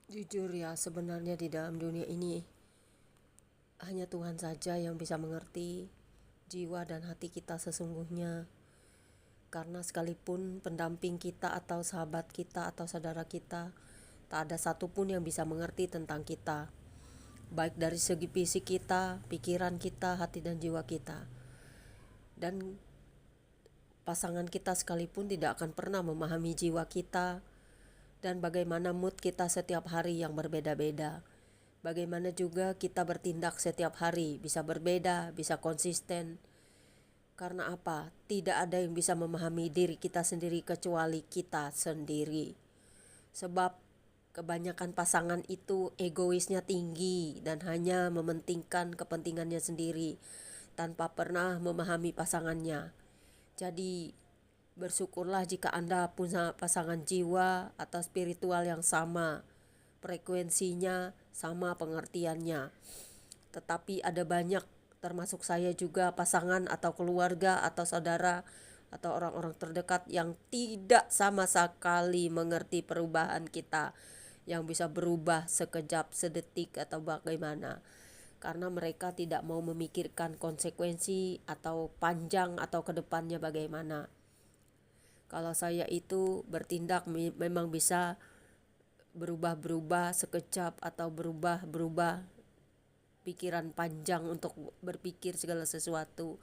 Jujur ya, sebenarnya di dalam dunia ini hanya Tuhan saja yang bisa mengerti jiwa dan hati kita sesungguhnya. Karena sekalipun pendamping kita atau sahabat kita atau saudara kita, tak ada satupun yang bisa mengerti tentang kita. Baik dari segi fisik kita, pikiran kita, hati dan jiwa kita. Dan pasangan kita sekalipun tidak akan pernah memahami jiwa kita dan bagaimana mood kita setiap hari yang berbeda-beda. Bagaimana juga kita bertindak setiap hari bisa berbeda, bisa konsisten. Karena apa? Tidak ada yang bisa memahami diri kita sendiri kecuali kita sendiri. Sebab kebanyakan pasangan itu egoisnya tinggi dan hanya mementingkan kepentingannya sendiri tanpa pernah memahami pasangannya. Jadi bersyukurlah jika Anda punya pasangan jiwa atau spiritual yang sama, frekuensinya sama, pengertiannya. Tetapi ada banyak, termasuk saya juga, pasangan atau keluarga atau saudara atau orang-orang terdekat yang tidak sama sekali mengerti perubahan kita, yang bisa berubah sekejap, sedetik atau bagaimana. Karena mereka tidak mau memikirkan konsekuensi atau panjang atau kedepannya bagaimana. Kalau saya itu bertindak memang bisa berubah-berubah sekejap atau berubah-berubah pikiran panjang untuk berpikir segala sesuatu.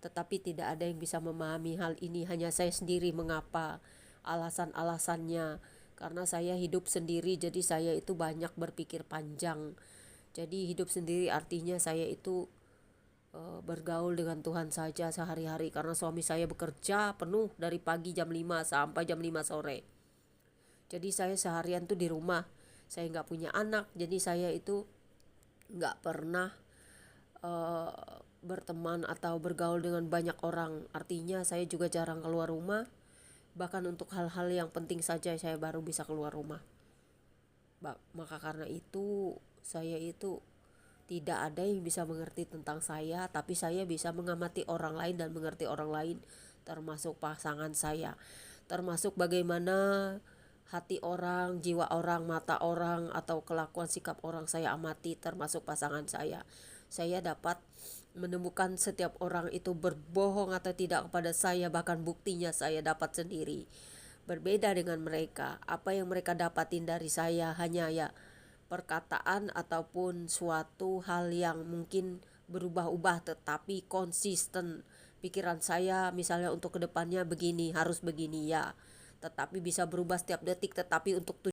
Tetapi tidak ada yang bisa memahami hal ini, hanya saya sendiri. Mengapa? Alasan-alasannya. Karena saya hidup sendiri, jadi saya itu banyak berpikir panjang. Jadi hidup sendiri artinya saya itu bergaul dengan Tuhan saja sehari-hari. Karena suami saya bekerja penuh dari pagi jam 5 sampai jam 5 sore. Jadi saya seharian tuh di rumah. Saya nggak punya anak, jadi saya itu nggak pernah uh, berteman atau bergaul dengan banyak orang. Artinya saya juga jarang keluar rumah. Bahkan untuk hal-hal yang penting saja saya baru bisa keluar rumah. Maka karena itu saya itu tidak ada yang bisa mengerti tentang saya, tapi saya bisa mengamati orang lain dan mengerti orang lain, termasuk pasangan saya. Termasuk bagaimana hati orang, jiwa orang, mata orang, atau kelakuan sikap orang saya amati, termasuk pasangan saya. Saya dapat menemukan setiap orang itu berbohong atau tidak kepada saya, bahkan buktinya saya dapat sendiri. Berbeda dengan mereka, apa yang mereka dapatin dari saya hanya ya perkataan ataupun suatu hal yang mungkin berubah-ubah tetapi konsisten. Pikiran saya misalnya untuk kedepannya begini, harus begini ya, tetapi bisa berubah setiap detik, tetapi untuk